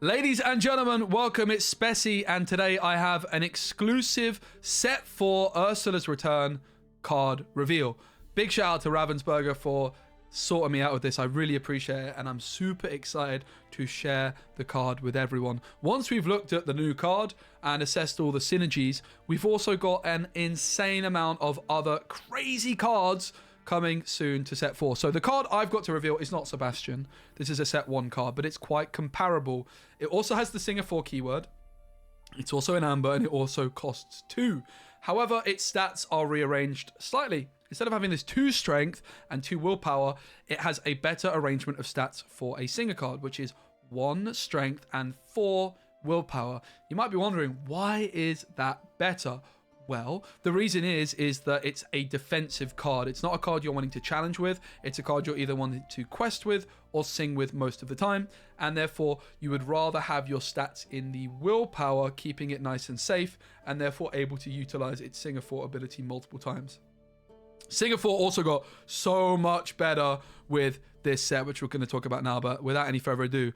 Ladies and gentlemen, welcome. It's Spessy, and today I have an exclusive Set 4 Ursula's Return card reveal. Big shout out to Ravensburger for sorting me out with this. I really appreciate it, and I'm super excited to share the card with everyone. Once we've looked at the new card and assessed all the synergies, we've also got an insane amount of other crazy cards coming soon to Set 4. So the card I've got to reveal is not Sebastian. This is a Set 1 card, but it's quite comparable. It also has the Singer 4 keyword. It's also in Amber, and it also costs 2. However, its stats are rearranged slightly. Instead of having this 2 strength and 2 willpower, it has a better arrangement of stats for a Singer card, which is 1 strength and 4 willpower. You might be wondering, why is that better? Well, the reason is that it's a defensive card. It's not a card you're wanting to challenge with. It's a card you're either wanting to quest with or sing with most of the time. And therefore, you would rather have your stats in the willpower, keeping it nice and safe, and therefore able to utilize its Singer 4 ability multiple times. Singer 4 also got so much better with this set, which we're going to talk about now. But without any further ado,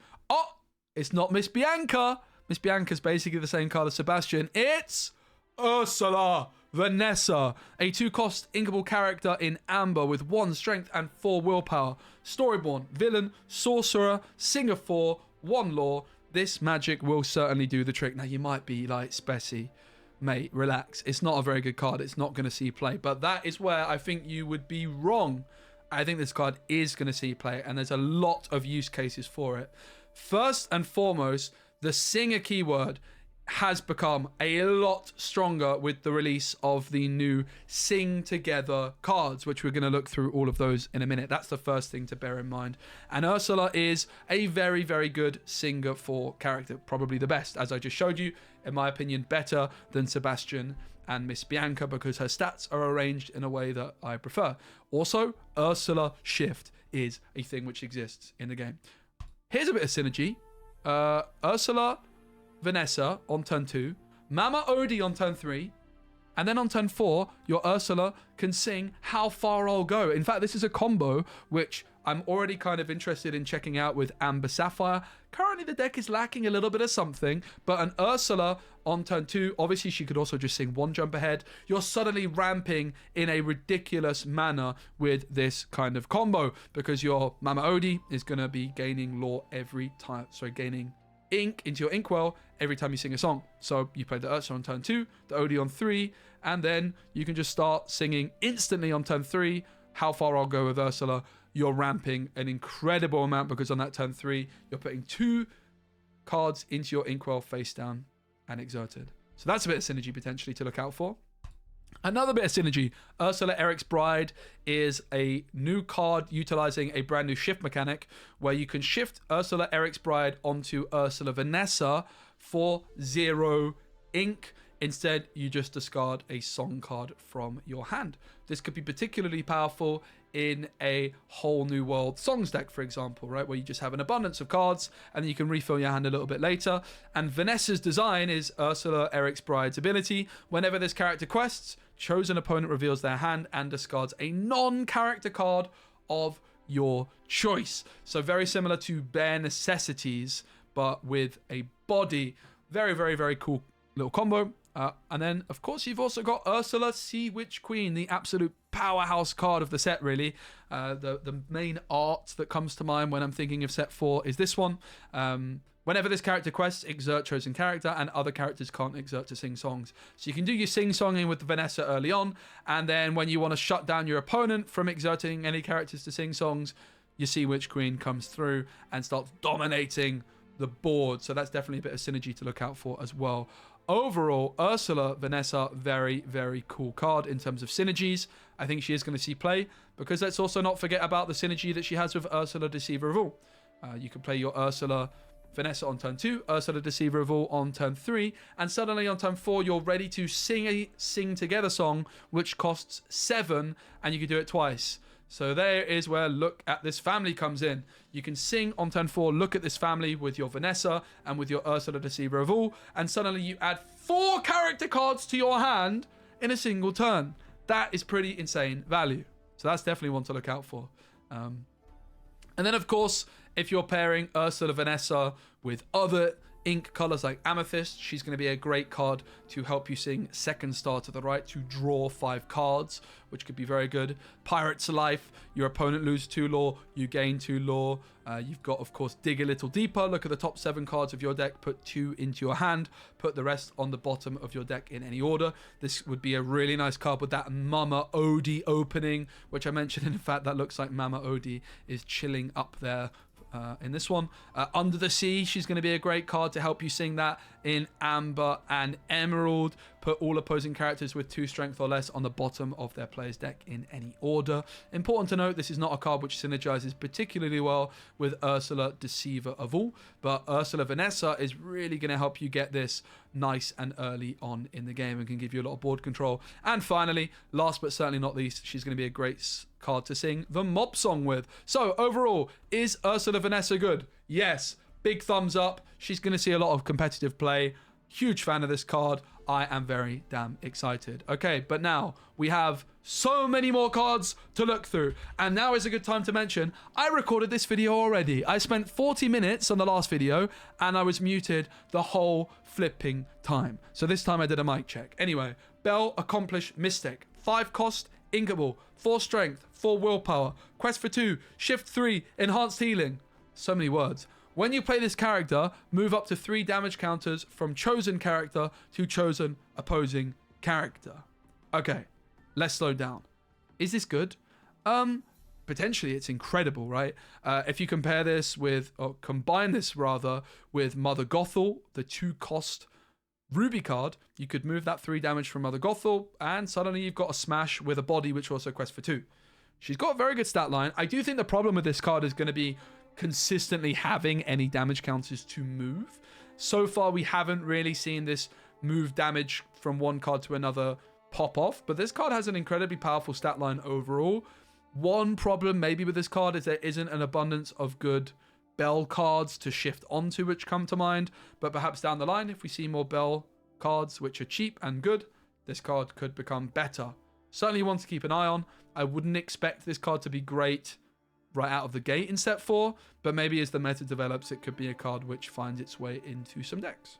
it's not Miss Bianca. Miss Bianca's basically the same card as Sebastian. It's Ursula Vanessa, a 2-cost inkable character in Amber with 1 strength and 4 willpower. Storyborn, villain, sorcerer, Singer 4, 1 lore. This magic will certainly do the trick. Now you might be like, Spessy, mate, relax. It's not a very good card. It's not going to see play. But that is where I think you would be wrong. I think this card is going to see play, and there's a lot of use cases for it. First and foremost, the Singer keyword has become a lot stronger with the release of the new Sing Together cards, which we're going to look through all of those in a minute. That's the first thing to bear in mind. And Ursula is a very, very good Singer 4 character. Probably the best, as I just showed you. In my opinion, better than Sebastian and Miss Bianca because her stats are arranged in a way that I prefer. Also, Ursula Shift is a thing which exists in the game. Here's a bit of synergy. Ursula Vanessa on turn 2, Mama Odie on turn 3, and then on turn 4, your Ursula can sing How Far I'll Go. In fact, this is a combo which I'm already kind of interested in checking out with Amber Sapphire. Currently, the deck is lacking a little bit of something, but an Ursula on turn 2, obviously she could also just sing 1 jump ahead. You're suddenly ramping in a ridiculous manner with this kind of combo because your Mama Odie is going to be gaining lore every time, gaining ink into your inkwell every time you sing a song. So you play the Ursula on turn 2, the Odie on 3, and then you can just start singing instantly on turn 3, How Far I'll Go with Ursula. You're ramping an incredible amount because on that turn 3, you're putting 2 cards into your inkwell face down and exerted. So that's a bit of synergy potentially to look out for. Another bit of synergy, Ursula Eric's Bride is a new card utilizing a brand new shift mechanic where you can shift Ursula Eric's Bride onto Ursula Vanessa for 0 ink. Instead, you just discard a song card from your hand. This could be particularly powerful in a whole new world songs deck, for example, right? Where you just have an abundance of cards and then you can refill your hand a little bit later. And Vanessa's design is Ursula Eric's Bride's ability. Whenever this character quests, chosen opponent reveals their hand and discards a non-character card of your choice. So very similar to Bare Necessities, but with a body. Very, very, very cool little combo. And then, of course, you've also got Ursula Sea Witch Queen, the absolute powerhouse card of the set, really. The main art that comes to mind when I'm thinking of Set 4 is this one. Whenever this character quests, exert chosen character, and other characters can't exert to sing songs. So you can do your sing-songing with Vanessa early on, and then when you want to shut down your opponent from exerting any characters to sing songs, your Sea Witch Queen comes through and starts dominating the board. So that's definitely a bit of synergy to look out for as well. Overall, Ursula Vanessa, very, very cool card in terms of synergies. I think she is going to see play because let's also not forget about the synergy that she has with Ursula Deceiver of All. You can play your Ursula Vanessa on turn 2, Ursula Deceiver of All on turn 3, and suddenly on turn 4, you're ready to sing a Sing Together song, which costs 7, and you can do it twice. So there is where Look at This Family comes in. You can sing on turn 4, Look at This Family with your Vanessa and with your Ursula Deceiver of All, and suddenly you add 4 character cards to your hand in a single turn. That is pretty insane value. So that's definitely one to look out for. And then, of course, If you're pairing Ursula Vanessa with other ink colors like Amethyst, she's going to be a great card to help you sing Second Star to the Right to draw 5 cards, which could be very good. Pirate's Life, your opponent loses 2 lore, you gain 2 lore. You've got, of course, Dig a Little Deeper. Look at the top 7 cards of your deck, put 2 into your hand, put the rest on the bottom of your deck in any order. This would be a really nice card with that Mama Odie opening, which I mentioned. In fact, that looks like Mama Odie is chilling up there in this one. Under the Sea, she's going to be a great card to help you sing that in Amber and Emerald. Put all opposing characters with 2 strength or less on the bottom of their player's deck in any order. Important to note, this is not a card which synergizes particularly well with Ursula, Deceiver of All, but Ursula Vanessa is really going to help you get this nice and early on in the game and can give you a lot of board control. And finally, last but certainly not least, she's going to be a great card to sing the mob song with. So overall, is Ursula Vanessa good? Yes. Big thumbs up. She's going to see a lot of competitive play. Huge fan of this card. I am very damn excited. Okay, but now we have so many more cards to look through. And now is a good time to mention, I recorded this video already. I spent 40 minutes on the last video and I was muted the whole flipping time. So this time I did a mic check. Anyway, Belle, Accomplished Mystic. 5 cost, Inkable. 4 strength, 4 willpower. Quest for 2, Shift 3, Enhanced Healing. So many words. When you play this character, move up to 3 damage counters from chosen character to chosen opposing character. Okay, let's slow down. Is this good? Potentially it's incredible, right? If you compare this with, or combine this rather, with Mother Gothel, the 2 cost Ruby card, you could move that 3 damage from Mother Gothel, and suddenly you've got a smash with a body, which also quests for 2. She's got a very good stat line. I do think the problem with this card is going to be consistently having any damage counters to move. So far, we haven't really seen this move damage from one card to another pop off, but this card has an incredibly powerful stat line overall. One problem maybe with this card is there isn't an abundance of good Belle cards to shift onto which come to mind, but perhaps down the line, if we see more Belle cards which are cheap and good, this card could become better. Certainly one to keep an eye on. I wouldn't expect this card to be great right out of the gate in set 4, but maybe as the meta develops, it could be a card which finds its way into some decks.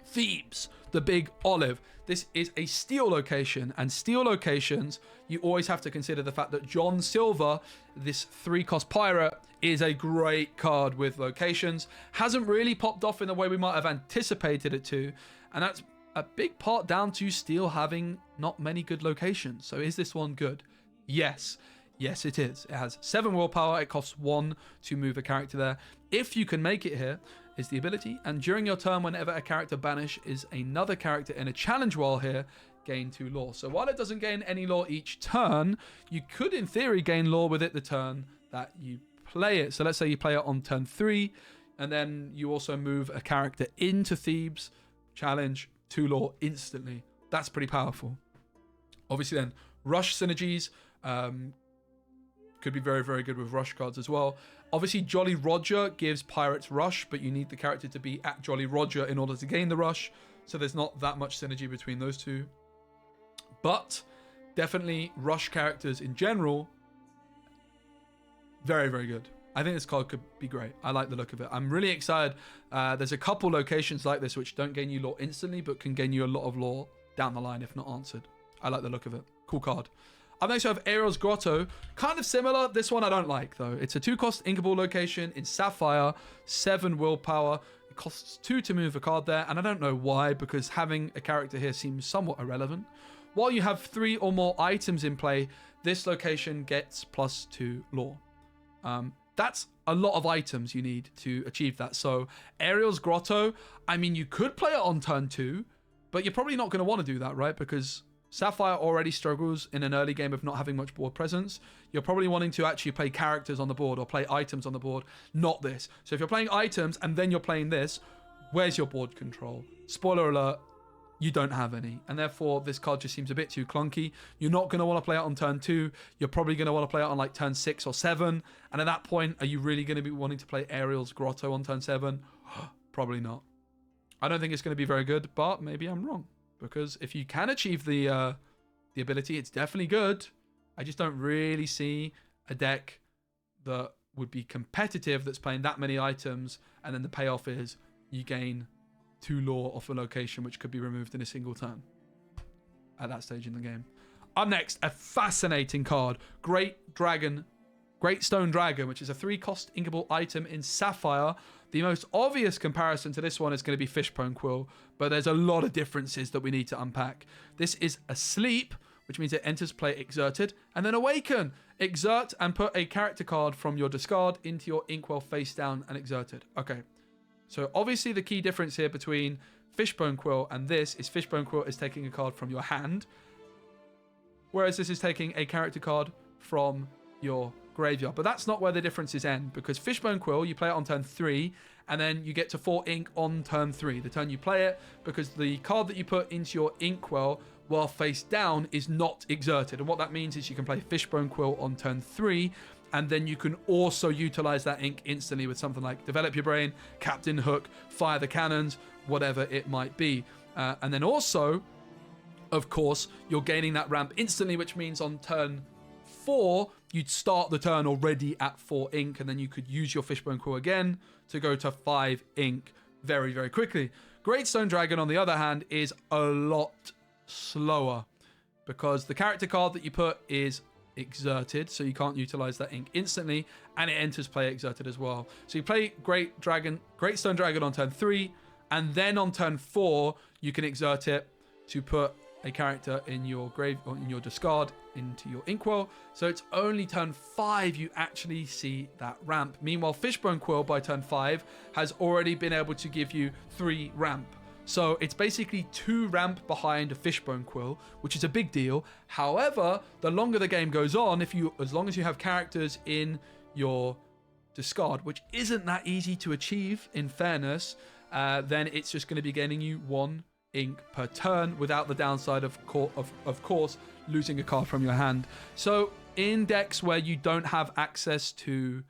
Thieves, the Big Olive. This is a steel location, and steel locations, you always have to consider the fact that John Silver, this 3-cost pirate, is a great card with locations. Hasn't really popped off in the way we might have anticipated it to, and that's a big part down to steel having not many good locations. So is this one good? Yes. Yes, it is. It has 7 willpower. It costs 1 to move a character there. If you can make it here, is the ability. And during your turn, whenever a character banish is another character in a challenge while here, gain 2 lore. So while it doesn't gain any lore each turn, you could, in theory, gain lore with it the turn that you play it. So let's say you play it on turn 3, and then you also move a character into Thieves, challenge, 2 lore instantly. That's pretty powerful. Obviously then, rush synergies, could be very, very good with rush cards as well. Obviously, Jolly Roger gives pirates rush, but you need the character to be at Jolly Roger in order to gain the rush. So there's not that much synergy between those two. But definitely rush characters in general, very, very good. I think this card could be great. I like the look of it. I'm really excited. There's a couple locations like this which don't gain you lore instantly, but can gain you a lot of lore down the line if not answered. I like the look of it. Cool card. Up next, we have Aral Grotto. Kind of similar. This one I don't like, though. It's a 2-cost inkable location in Sapphire, 7 willpower. It costs 2 to move a card there, and I don't know why, because having a character here seems somewhat irrelevant. While you have 3 or more items in play, this location gets +2 lore. That's a lot of items you need to achieve that. So Aral's Grotto, I mean, you could play it on turn 2, but you're probably not going to want to do that, right? Because Sapphire already struggles in an early game of not having much board presence. You're probably wanting to actually play characters on the board or play items on the board, not this. So if you're playing items and then you're playing this, where's your board control? Spoiler alert, you don't have any. And therefore, this card just seems a bit too clunky. You're not going to want to play it on turn 2. You're probably going to want to play it on like turn 6 or 7. And at that point, are you really going to be wanting to play Aral's Grotto on turn 7? Probably not. I don't think it's going to be very good, but maybe I'm wrong. Because if you can achieve the ability, it's definitely good. I just don't really see a deck that would be competitive that's playing that many items, and then the payoff is you gain 2 lore off a location which could be removed in a single turn at that stage in the game. Up next, a fascinating card, Great Stone Dragon, which is a 3-cost inkable item in Sapphire. The most obvious comparison to this one is going to be Fishbone Quill, but there's a lot of differences that we need to unpack. This is Asleep, which means it enters play exerted, and then Awaken. Exert and put a character card from your discard into your Inkwell face down and exerted. Okay, so obviously the key difference here between Fishbone Quill and this is Fishbone Quill is taking a card from your hand, whereas this is taking a character card from your graveyard. But that's not where the differences end, because Fishbone Quill, you play it on turn 3, and then you get to 4 ink on turn 3, the turn you play it, because the card that you put into your Inkwell while face down is not exerted. And what that means is you can play Fishbone Quill on turn 3, and then you can also utilize that ink instantly with something like Develop Your Brain, Captain Hook, Fire the Cannons, whatever it might be. And then also, of course, you're gaining that ramp instantly, which means on turn 4, you'd start the turn already at 4 ink, and then you could use your Fishbone Quill again to go to 5 ink very, very quickly. Great Stone Dragon, on the other hand, is a lot slower because the character card that you put is exerted, so you can't utilize that ink instantly, and it enters play exerted as well. So you play Great Stone Dragon on turn 3, and then on turn 4 you can exert it to put a character in your grave or in your discard into your Inkwell. So it's only turn 5 you actually see that ramp. Meanwhile, Fishbone Quill by turn 5 has already been able to give you 3 ramp. So it's basically 2 ramp behind a Fishbone Quill, which is a big deal. However, the longer the game goes on, as long as you have characters in your discard, which isn't that easy to achieve in fairness, then it's just going to be gaining you 1 ink per turn, without the downside of course losing a card from your hand. So in decks where you don't have access to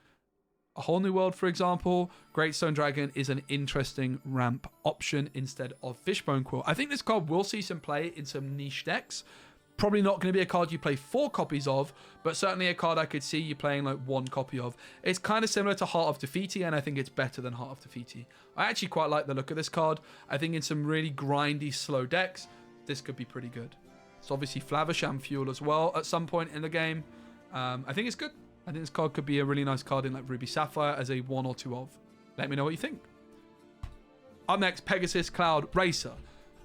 a Whole New World, for example, Great Stone Dragon is an interesting ramp option instead of Fishbone Quill. I think this card will see some play in some niche decks. Probably not going to be a card you play 4 copies of, but certainly a card I could see you playing like 1 copy of. It's kind of similar to Heart of Tefiti, and I think it's better than Heart of Tefiti. I actually quite like the look of this card. I think in some really grindy, slow decks, this could be pretty good. It's obviously Flaversham Fuel as well at some point in the game. I think it's good. I think this card could be a really nice card in like Ruby Sapphire as a 1 or 2 of. Let me know what you think. Up next, Pegasus Cloud Racer.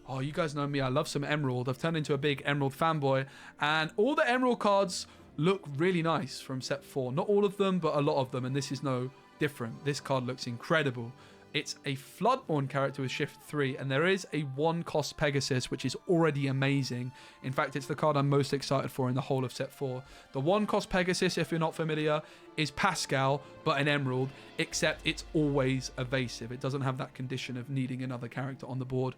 Oh, you guys know me. I love some Emerald. I've turned into a big Emerald fanboy. And all the Emerald cards look really nice from set 4. Not all of them, but a lot of them. And this is no different. This card looks incredible. It's a Floodborn character with Shift 3, and there is a 1-cost Pegasus, which is already amazing. In fact, it's the card I'm most excited for in the whole of set 4. The 1-cost Pegasus, if you're not familiar, is Pascal, but an Emerald, except it's always evasive. It doesn't have that condition of needing another character on the board.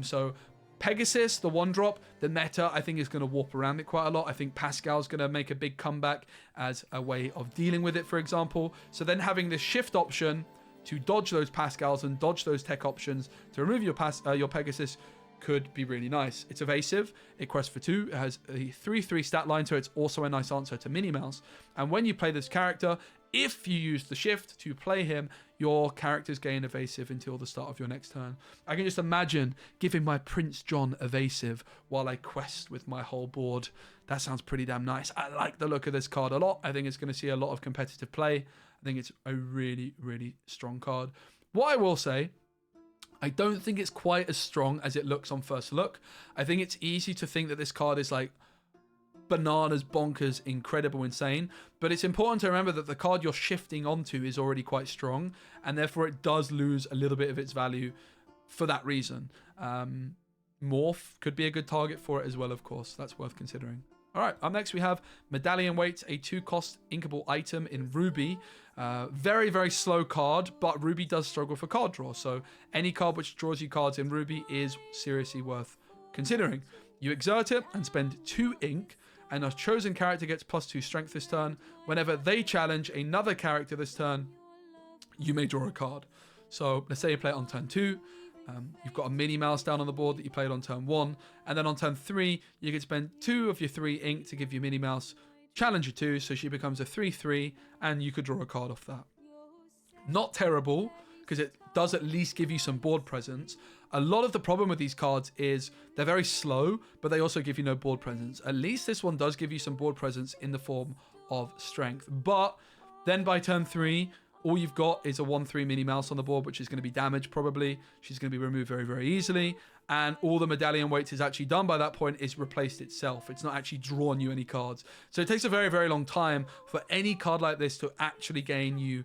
So Pegasus, the 1-drop, the meta, I think is going to warp around it quite a lot. I think Pascal's going to make a big comeback as a way of dealing with it, for example. So then having this shift option to dodge those Pascals and dodge those tech options to remove your Pegasus could be really nice. It's evasive, it quests for 2, it has a 3/3 stat line, so it's also a nice answer to Minnie Mouse. And when you play this character, if you use the shift to play him, your characters gain evasive until the start of your next turn. I can just imagine giving my Prince John evasive while I quest with my whole board. That sounds pretty damn nice. I like the look of this card a lot. I think it's going to see a lot of competitive play. I think it's a really, really strong card. What I will say, I don't think it's quite as strong as it looks on first look. I think it's easy to think that this card is like bananas, bonkers, incredible, insane. But it's important to remember that the card you're shifting onto is already quite strong, and therefore it does lose a little bit of its value for that reason. Morph could be a good target for it as well, of course. That's worth considering. All right, up next we have Medallion Weight, a 2-cost inkable item in Ruby. Very, very slow card, but Ruby does struggle for card draw. So any card which draws you cards in Ruby is seriously worth considering. You exert it and spend 2 ink, and a chosen character gets +2 strength this turn. Whenever they challenge another character this turn, you may draw a card. So let's say you play it on turn 2. You've got a Minnie Mouse down on the board that you played on turn 1, and then on turn 3 you can spend 2 of your 3 ink to give you Minnie Mouse Challenger 2, so she becomes a 3/3, and you could draw a card off that. Not terrible, because it does at least give you some board presence. A lot of the problem with these cards is they're very slow, but they also give you no board presence. At least this one does give you some board presence in the form of strength. But then by turn 3, all you've got is a 1/3 Minnie Mouse on the board, which is going to be damaged probably. She's going to be removed very, very easily. And all the Medallion Weight is actually done by that point is replaced itself. It's not actually drawn you any cards. So it takes a very, very long time for any card like this to actually gain you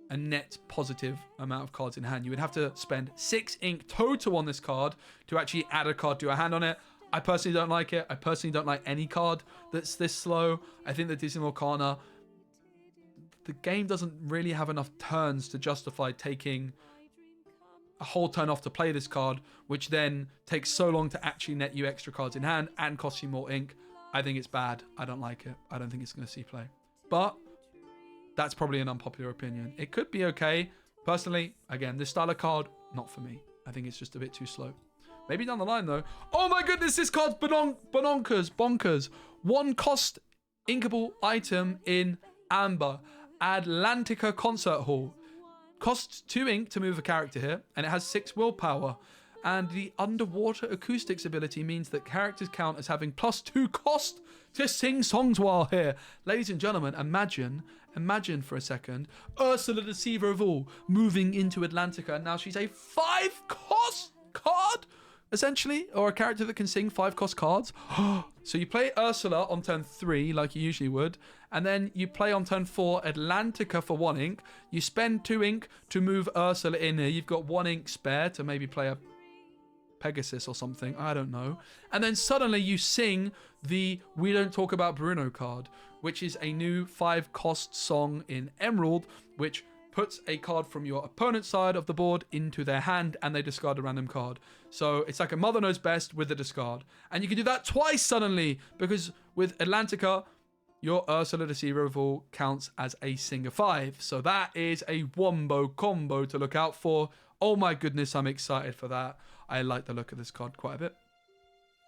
a net positive amount of cards in hand. You would have to spend 6 ink total on this card to actually add a card to your hand on it. I personally don't like it. I personally don't like any card that's this slow. I think that Disney Lorcana, the game doesn't really have enough turns to justify taking a whole turn off to play this card, which then takes so long to actually net you extra cards in hand and costs you more ink. I think it's bad. I don't like it. I don't think it's going to see play. But that's probably an unpopular opinion. It could be okay. Personally, again, this style of card, not for me. I think it's just a bit too slow. Maybe down the line, though. Oh my goodness, this card's bonkers. 1 cost inkable item in Amber. Atlantica Concert Hall. Costs 2 ink to move a character here, and it has 6 willpower. And the underwater acoustics ability means that characters count as having +2 cost to sing songs while here. Ladies and gentlemen, imagine for a second, Ursula Deceiver of All moving into Atlantica, and now she's a 5 cost card, essentially, or a character that can sing 5 cost cards. So you play Ursula on turn 3, like you usually would, and then you play on turn 4 Atlantica for 1 ink. You spend 2 ink to move Ursula in here. You've got 1 ink spare to maybe play a Pegasus or something, I don't know. And then suddenly you sing the We Don't Talk About Bruno card, which is a new 5 cost song in Emerald, which puts a card from your opponent's side of the board into their hand, and they discard a random card. So it's like a Mother Knows Best with the discard. And you can do that twice suddenly, because with Atlantica, your Ursula Deceiver of All counts as a Singer 5. So that is a wombo combo to look out for. Oh my goodness, I'm excited for that. I like the look of this card quite a bit.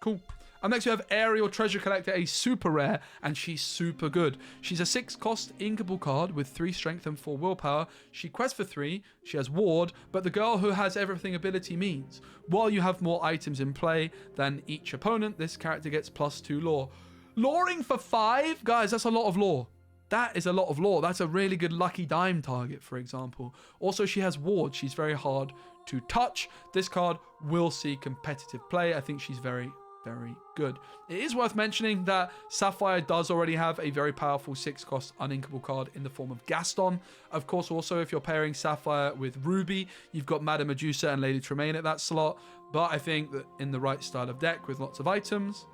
Cool. And next we have Aerial Treasure Collector, a super rare, and she's super good. She's a 6 cost inkable card with 3 strength and 4 willpower. She quests for 3, she has ward, but the girl who has everything ability means while you have more items in play than each opponent, this character gets +2 lore. Loring for 5? Guys, that's a lot of lore. That is a lot of lore. That's a really good lucky dime target, for example. Also, she has ward. She's very hard to touch. This card will see competitive play. I think she's very, very good. It is worth mentioning that Sapphire does already have a very powerful 6 cost uninkable card in the form of Gaston. Of course, also, if you're pairing Sapphire with Ruby, you've got Madame Medusa and Lady Tremaine at that slot. But I think that in the right style of deck with lots of items,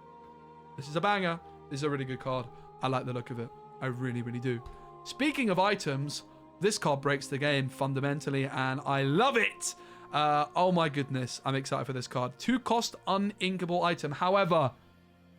this is a banger. This is a really good card. I like the look of it. I really, really do. Speaking of items, this card breaks the game fundamentally, and I love it. Oh my goodness, I'm excited for this card. 2 cost uninkable item. However,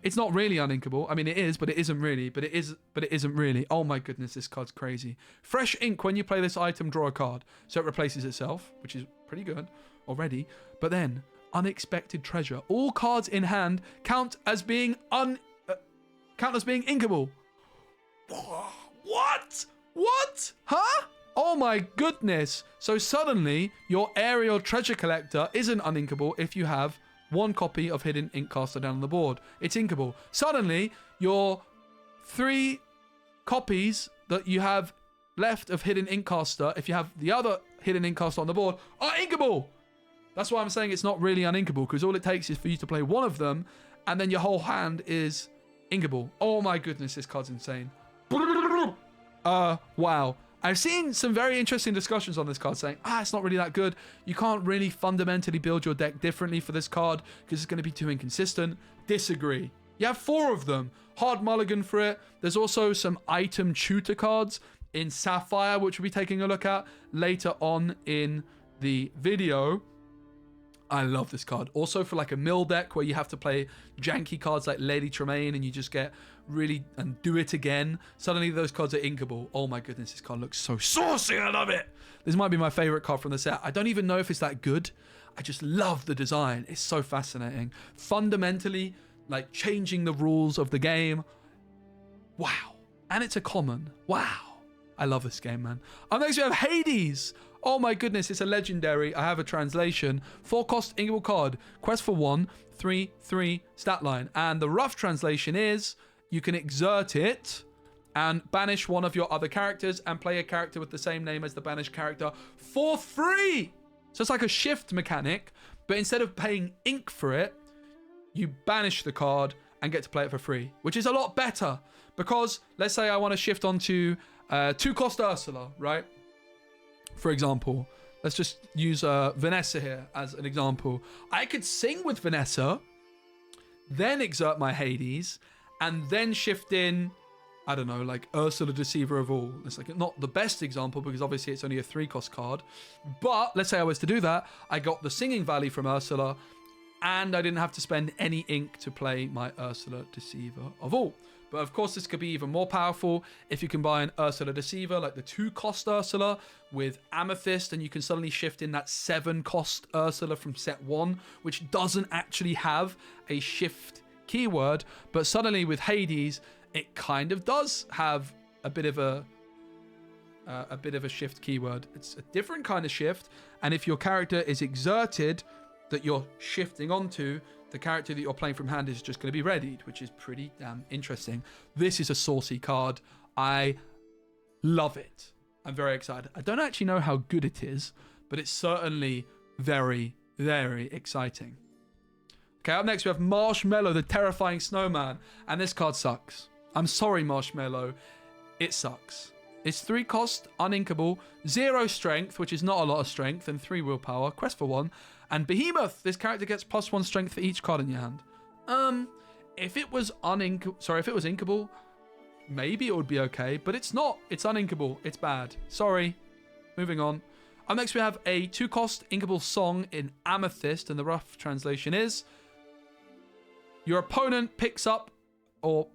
it's not really uninkable. I mean, it is, but it isn't really. But it isn't really. Oh my goodness, this card's crazy. Fresh ink. When you play this item, draw a card. So it replaces itself, which is pretty good already. But then, unexpected treasure. All cards in hand count as being inkable. What? Huh? Oh my goodness. So suddenly, your Aerial Treasure Collector isn't uninkable if you have 1 copy of Hidden Inkcaster down on the board. It's inkable. Suddenly, your 3 copies that you have left of Hidden Inkcaster, if you have the other Hidden Inkcaster on the board, are inkable. That's why I'm saying it's not really uninkable, because all it takes is for you to play 1 of them, and then your whole hand is inkable. Oh my goodness, this card's insane. Wow. I've seen some very interesting discussions on this card saying, it's not really that good. You can't really fundamentally build your deck differently for this card because it's going to be too inconsistent. Disagree. You have 4 of them. Hard mulligan for it. There's also some item tutor cards in Sapphire, which we'll be taking a look at later on in the video. I love this card. Also for like a mill deck where you have to play janky cards like Lady Tremaine and you just get really and do it again. Suddenly those cards are inkable. Oh my goodness, this card looks so saucy. I love it. This might be my favorite card from the set. I don't even know if it's that good. I just love the design. It's so fascinating. Fundamentally, like changing the rules of the game. Wow. And it's a common. Wow. I love this game, man. Up next we have Hades. Oh my goodness, it's a legendary. I have a translation. 4-cost inkable card. Quest for 1, 3, 3 stat line. And the rough translation is you can exert it and banish one of your other characters and play a character with the same name as the banished character for free. So it's like a shift mechanic, but instead of paying ink for it, you banish the card and get to play it for free, which is a lot better because let's say I want to shift onto 2-cost Ursula, right? For example, let's just use Vanessa here as an example. I could sing with Vanessa, then exert my Hades, and then shift in, I don't know, like Ursula Deceiver of All. It's like not the best example because obviously it's only a 3-cost card. But let's say I was to do that, I got the singing value from Ursula, and I didn't have to spend any ink to play my Ursula Deceiver of All. But of course, this could be even more powerful if you combine Ursula Deceiver, like the 2-cost Ursula, with Amethyst, and you can suddenly shift in that 7-cost Ursula from set 1, which doesn't actually have a shift keyword. But suddenly with Hades, it kind of does have a bit of a shift keyword. It's a different kind of shift, and if your character is exerted that you're shifting onto, the character that you're playing from hand is just going to be readied, which is pretty damn interesting. This is a saucy card. I love it. I'm very excited. I don't actually know how good it is, but it's certainly very, very exciting. Okay, up next we have Marshmallow, the terrifying snowman, and this card sucks. I'm sorry, Marshmallow. It sucks. It's 3-cost, uninkable, 0 strength, which is not a lot of strength, and 3 willpower, quest for 1. And Behemoth, this character gets +1 strength for each card in your hand. If it was inkable, maybe it would be okay, but it's not. It's uninkable. It's bad. Sorry. Moving on. Up next we have a 2-cost inkable song in Amethyst, and the rough translation is your opponent picks up, or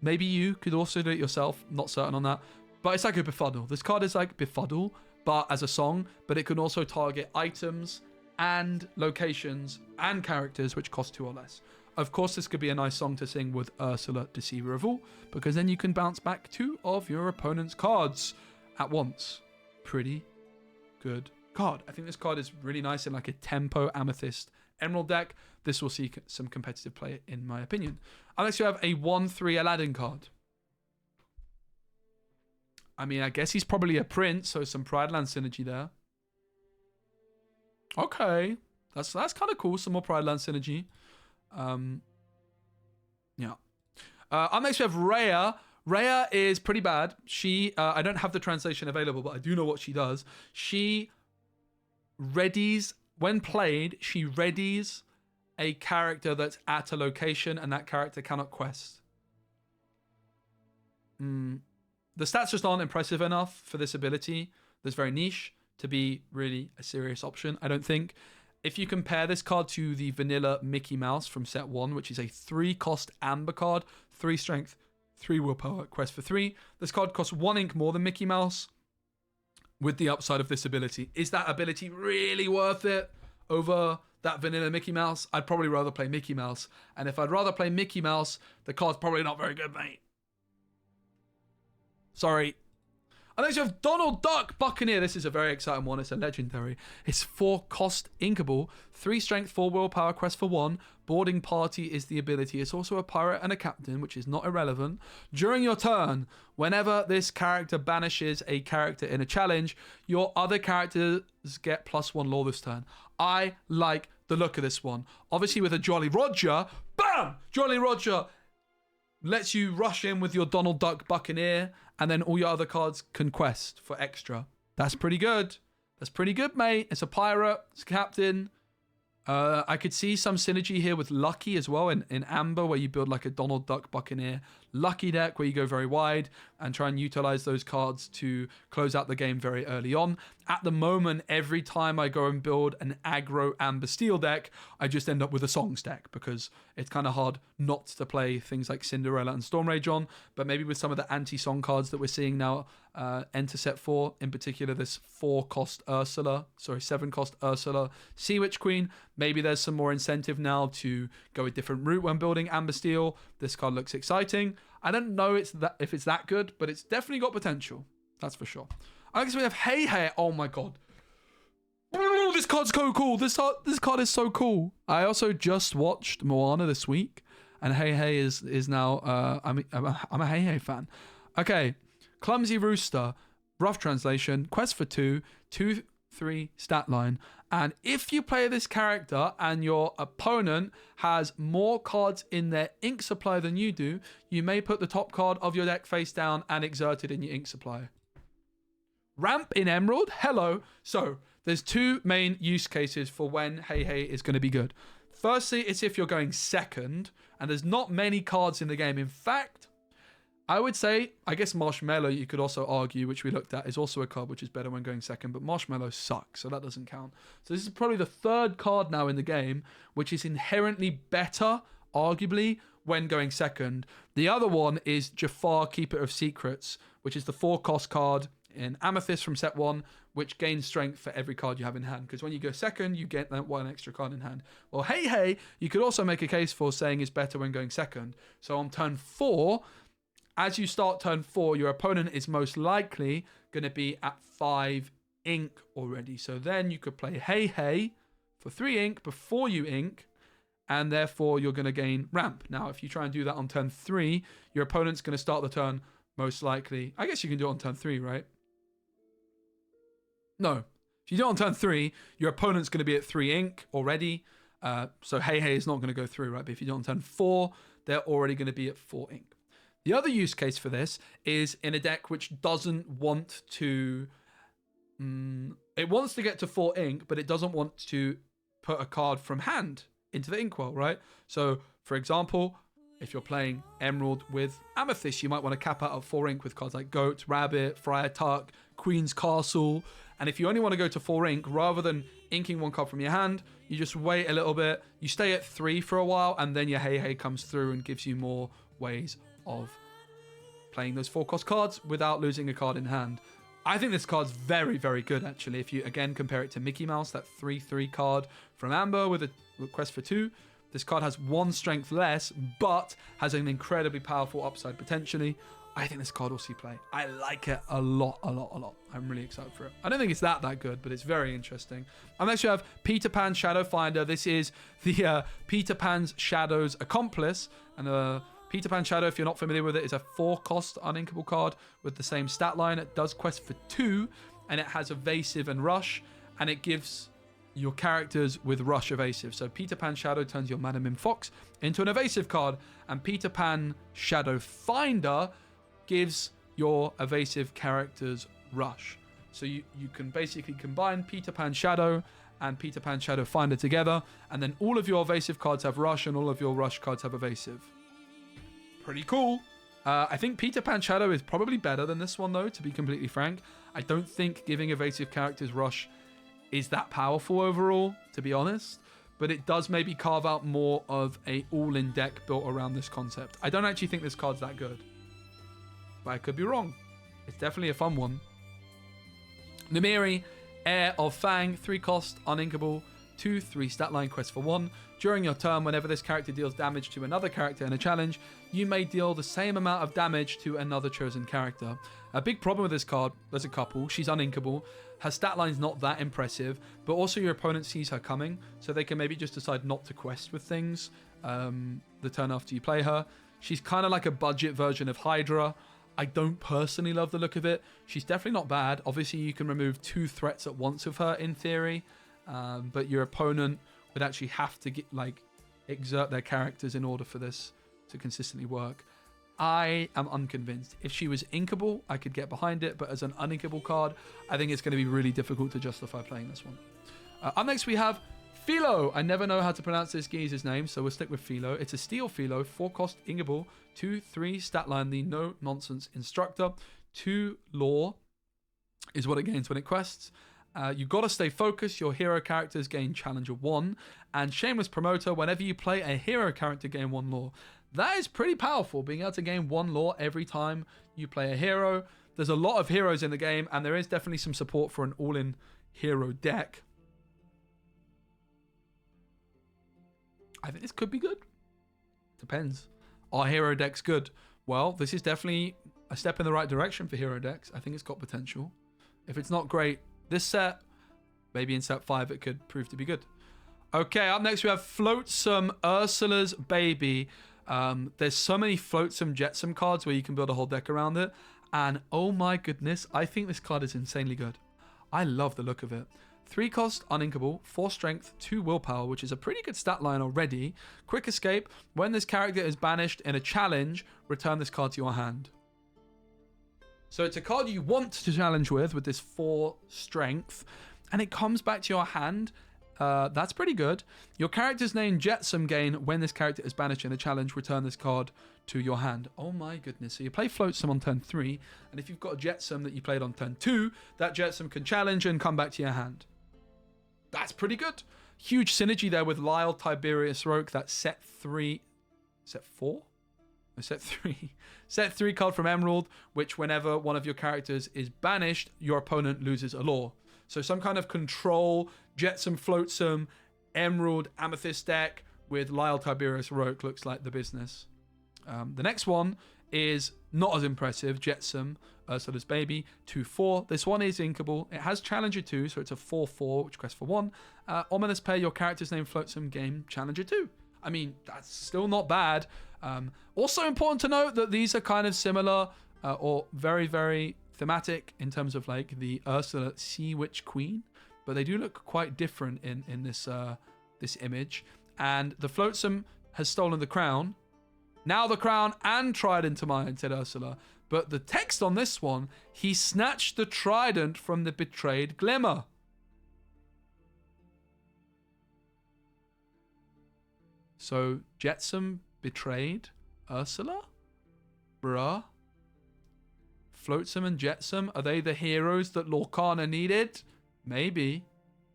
maybe you could also do it yourself, not certain on that, but it's like a befuddle. This card is like befuddle, but as a song, but it can also target items and locations and characters which cost 2 or less. Of course, this could be a nice song to sing with Ursula Deceiver of All, because then you can bounce back 2 of your opponent's cards at once. Pretty good card. I think this card is really nice in like a tempo Amethyst Emerald deck. This will see some competitive play, in my opinion. Unless you have a 1/3 Aladdin card. I mean, I guess he's probably a prince, so some Pride Land synergy there. Okay, that's kind of cool. Some more Pride Land synergy. Yeah. Up next we have Rea. Rea is pretty bad. She, I don't have the translation available, but I do know what she does. She readies, when played, she readies a character that's at a location, and that character cannot quest. The stats just aren't impressive enough for this ability. That's very niche to be really a serious option, I don't think. If you compare this card to the vanilla Mickey Mouse from set 1, which is a 3-cost amber card, 3 strength, 3 willpower, quest for 3. This card costs 1 ink more than Mickey Mouse with the upside of this ability. Is that ability really worth it over that vanilla Mickey Mouse? I'd probably rather play Mickey Mouse. And if I'd rather play Mickey Mouse, the card's probably not very good, mate. Sorry. And then you have Donald Duck Buccaneer. This is a very exciting one. It's a legendary. It's 4-cost inkable, 3 strength, 4 willpower, quest for 1. Boarding party is the ability. It's also a pirate and a captain, which is not irrelevant. During your turn, whenever this character banishes a character in a challenge, your other characters get +1 law this turn. I like the look of this one. Obviously with a Jolly Roger, bam! Jolly Roger lets you rush in with your Donald Duck Buccaneer, and then all your other cards can quest for extra. That's pretty good. That's pretty good, mate. It's a pirate. It's a captain. I could see some synergy here with Lucky as well in Amber, where you build like a Donald Duck Buccaneer Lucky deck where you go very wide and try and utilize those cards to close out the game very early on. At the moment, every time I go and build an aggro Amber Steel deck, I just end up with a Songs deck because it's kind of hard not to play things like Cinderella and Storm Rage on, but maybe with some of the anti-song cards that we're seeing now enter set 4, in particular this 7-cost Ursula, Sea Witch Queen, maybe there's some more incentive now to go a different route when building Amber Steel. This card looks exciting. I don't know if it's that good, but it's definitely got potential. That's for sure. I guess we have Hey Hey. Oh my god. This card's so cool. This card is so cool. I also just watched Moana this week, and Hey Hey is now. I'm a Hey Hey fan. Okay, Clumsy Rooster, rough translation. Quest for 2, 2/3 stat line, and if you play this character and your opponent has more cards in their ink supply than you do, you may put the top card of your deck face down and exert it in your ink supply. Ramp in Emerald. Hello. So there's two main use cases for when Hey Hey is going to be good. Firstly, it's if you're going second, and there's not many cards in the game. In fact, I would say, I guess Marshmallow, you could also argue, which we looked at, is also a card which is better when going second, but Marshmallow sucks, so that doesn't count. So this is probably the third card now in the game, which is inherently better, arguably, when going second. The other one is Jafar, Keeper of Secrets, which is the 4-cost card in Amethyst from set 1, which gains strength for every card you have in hand, because when you go second, you get that one extra card in hand. Well, Hey Hey, you could also make a case for saying is better when going second. So on turn 4, as you start turn 4, your opponent is most likely going to be at 5 ink already. So then you could play Hey Hey for 3 ink before you ink, and therefore you're going to gain ramp. Now, if you try and do that on turn 3, your opponent's going to start the turn most likely. I guess you can do it on turn 3, right? No. If you do it on turn 3, your opponent's going to be at 3 ink already. So Hey Hey is not going to go through, right? But if you do it on turn 4, they're already going to be at 4 ink. The other use case for this is in a deck which doesn't want to... it wants to get to 4 ink, but it doesn't want to put a card from hand into the inkwell, right? So, for example, if you're playing Emerald with Amethyst, you might want to cap out at 4 ink with cards like Goat, Rabbit, Friar Tuck, Queen's Castle. And if you only want to go to 4 ink, rather than inking one card from your hand, you just wait a little bit, you stay at 3 for a while, and then your Hey Hey comes through and gives you more ways of playing those 4-cost cards without losing a card in hand. I think this card's very, very good, actually. If you, again, compare it to Mickey Mouse, that 3/3 card from Amber with a Quest for 2, this card has 1 strength less, but has an incredibly powerful upside potentially. I think this card will see play. I like it a lot. I'm really excited for it. I don't think it's that good, but it's very interesting. And next you have Peter Pan Shadow Finder. This is the Peter Pan's Shadow's accomplice. And Peter Pan Shadow, if you're not familiar with it, is a 4-cost uninkable card with the same stat line. It does Quest for 2, and it has Evasive and Rush, and it gives your characters with Rush Evasive. So Peter Pan Shadow turns your Madam Mim Fox into an evasive card, and Peter Pan Shadow Finder gives your evasive characters Rush. So you can basically combine Peter Pan Shadow and Peter Pan Shadow Finder together, and then all of your evasive cards have Rush, and all of your Rush cards have evasive. Pretty cool. I think Peter Pan Shadow is probably better than this one, though, to be completely frank. I don't think giving evasive characters Rush is that powerful overall, to be honest. But it does maybe carve out more of a all-in deck built around this concept. I don't actually think this card's that good, but I could be wrong. It's definitely a fun one. Namiri, Air of Fang, 3-cost, uninkable, 2/3 stat line, Quest for 1. During your turn, whenever this character deals damage to another character in a challenge, you may deal the same amount of damage to another chosen character. A big problem with this card, there's a couple. She's uninkable. Her stat line's not that impressive, but also your opponent sees her coming, so they can maybe just decide not to quest with things the turn after you play her. She's kind of like a budget version of Hydra. I don't personally love the look of it. She's definitely not bad. Obviously, you can remove 2 threats at once with her in theory, but your opponent would actually have to exert their characters in order for this to consistently work. I am unconvinced. If she was inkable, I could get behind it, but as an uninkable card, I think it's going to be really difficult to justify playing this one. Up next, we have Felo. I never know how to pronounce this geezer's name, so we'll stick with Felo. It's a steel Felo, 4-cost inkable, 2/3 stat line, the no-nonsense instructor. 2 lore is what it gains when it quests. You've got to stay focused. Your hero characters gain Challenger 1. And Shameless Promoter, whenever you play a hero character, gain 1 lore. That is pretty powerful, being able to gain 1 lore every time you play a hero. There's a lot of heroes in the game, and there is definitely some support for an all-in hero deck. I think this could be good. Depends. Are hero decks good? well, this is definitely a step in the right direction for hero decks. I think it's got potential. If it's not great this set, maybe in set 5 it could prove to be good. Okay, up next we have Floatsome Ursula's Baby. There's so many Floatsome Jetsome cards where you can build a whole deck around it. And oh my goodness, I think this card is insanely good. I love the look of it. 3 cost, uninkable, 4 strength, 2 willpower, which is a pretty good stat line already. Quick escape. When this character is banished in a challenge, return this card to your hand. So it's a card you want to challenge with this 4 strength, and it comes back to your hand. That's pretty good. Your character's name Jetsome gain. When this character is banished in a challenge, return this card to your hand. Oh my goodness. So you play Floatsome on turn 3, and if you've got a Jetsome that you played on turn 2, that Jetsome can challenge and come back to your hand. That's pretty good. Huge synergy there with Lyle Tiberius Roke. That's set 3. Set 4? No, set 3. Set 3 card from Emerald, which whenever one of your characters is banished, your opponent loses a law. So some kind of control, Jetsome, Floatsome, Emerald, Amethyst deck with Lyle Tiberius Roke looks like the business. The next one is not as impressive. Jetsome, Ursula's Baby, 2/4. This one is inkable. It has Challenger 2, so it's a 4/4, which quests for 1. Ominous pair, your character's name Floatsome game Challenger 2. I mean, that's still not bad. Also important to note that these are kind of similar or very, very thematic in terms of like the Ursula Sea Witch Queen, but they do look quite different in this image. And the Floatsome has stolen the crown. Now the crown and trident to mine, said Ursula. But the text on this one, he snatched the trident from the betrayed Glimmer. So Jetsome betrayed Ursula? Bruh. Floatsome and Jetsome, are they the heroes that Lorcana needed? Maybe.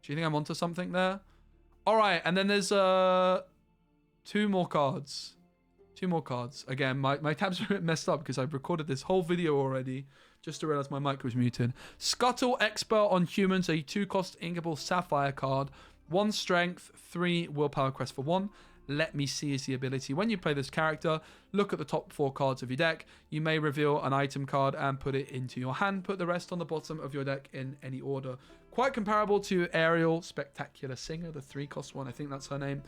Do you think I'm onto something there? All right, and then there's 2 more cards. 2 more cards. Again, my tabs are a bit messed up because I've recorded this whole video already just to realize my mic was muted. Scuttle Expert on humans, a 2-cost inkable sapphire card. 1 strength, 3 willpower quest for 1. Let me see is the ability. When you play this character, look at the top 4 cards of your deck. You may reveal an item card and put it into your hand. Put the rest on the bottom of your deck in any order. Quite comparable to Ariel, Spectacular Singer, the 3-cost one. I think that's her name,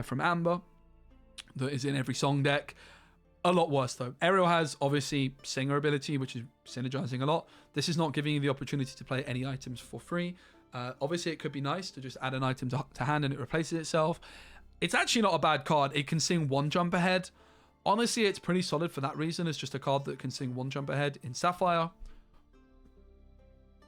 from Amber, that is in every song deck. A lot worse though. Ariel has obviously Singer ability, which is synergizing a lot. This is not giving you the opportunity to play any items for free. Obviously, it could be nice to just add an item to hand and it replaces itself. It's actually not a bad card. It can sing 1 jump ahead. Honestly, it's pretty solid for that reason. It's just a card that can sing 1 jump ahead in Sapphire.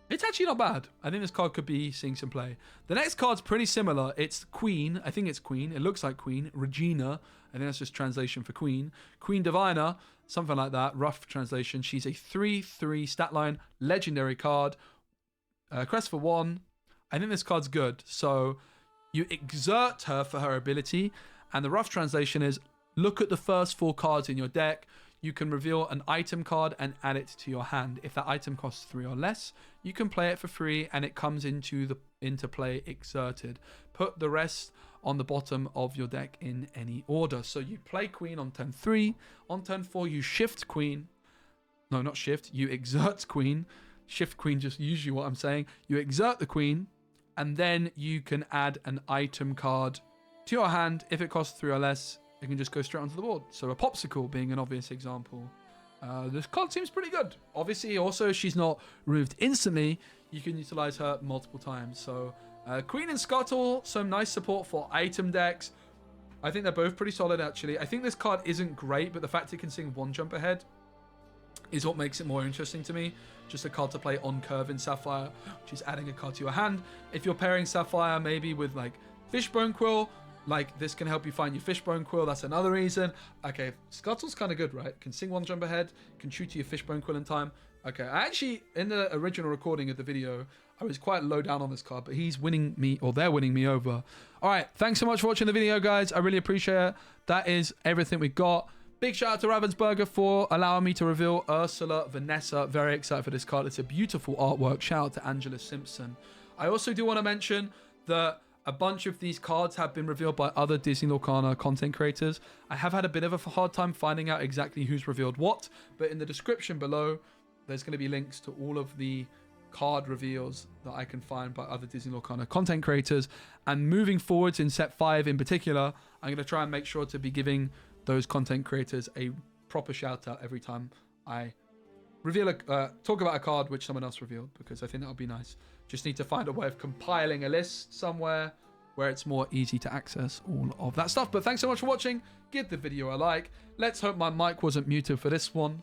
It's actually not bad. I think this card could be seeing some play. The next card's pretty similar. It's Queen. I think it's Queen. It looks like Queen. Regina. I think that's just translation for Queen. Queen Diviner. Something like that. Rough translation. She's a 3/3 stat line. Legendary card. Crest for 1. I think this card's good. So you exert her for her ability. And the rough translation is look at the first 4 cards in your deck. You can reveal an item card and add it to your hand. If that item costs 3 or less, you can play it for free and it comes into play exerted. Put the rest on the bottom of your deck in any order. So you play Queen on turn 3. On turn 4, you shift Queen. No, not shift. You exert Queen. Shift Queen, just usually what I'm saying. You exert the Queen and then you can add an item card to your hand. If it costs 3 or less, it can just go straight onto the board. So a Popsicle being an obvious example. This card seems pretty good. Obviously, also, she's not removed instantly. You can utilize her multiple times. So Queen and Scuttle, some nice support for item decks. I think they're both pretty solid, actually. I think this card isn't great, but the fact it can sing 1 jump ahead is what makes it more interesting to me. Just a card to play on curve in Sapphire, which is adding a card to your hand. If you're pairing Sapphire maybe with like Fishbone Quill, like this can help you find your Fishbone Quill. That's another reason. Okay, Scuttle's kind of good, right? Can sing 1 jump ahead, can shoot to your Fishbone Quill in time. Okay, I actually, in the original recording of the video, I was quite low down on this card, but he's winning me, or they're winning me over. All right, thanks so much for watching the video, guys. I really appreciate it. That is everything we got. Big shout out to Ravensburger for allowing me to reveal Ursula Vanessa. Very excited for this card. It's a beautiful artwork. Shout out to Angela Simpson. I also do want to mention that A bunch of these cards have been revealed by other Disney Lorcana content creators. I have had a bit of a hard time finding out exactly who's revealed what, but in the description below, there's going to be links to all of the card reveals that I can find by other Disney Lorcana content creators. And moving forwards in set 5 in particular, I'm going to try and make sure to be giving those content creators a proper shout out every time I reveal talk about a card which someone else revealed, because I think that would be nice. Just need to find a way of compiling a list somewhere where it's more easy to access all of that stuff. But thanks so much for watching. Give the video a like. Let's hope my mic wasn't muted for this one.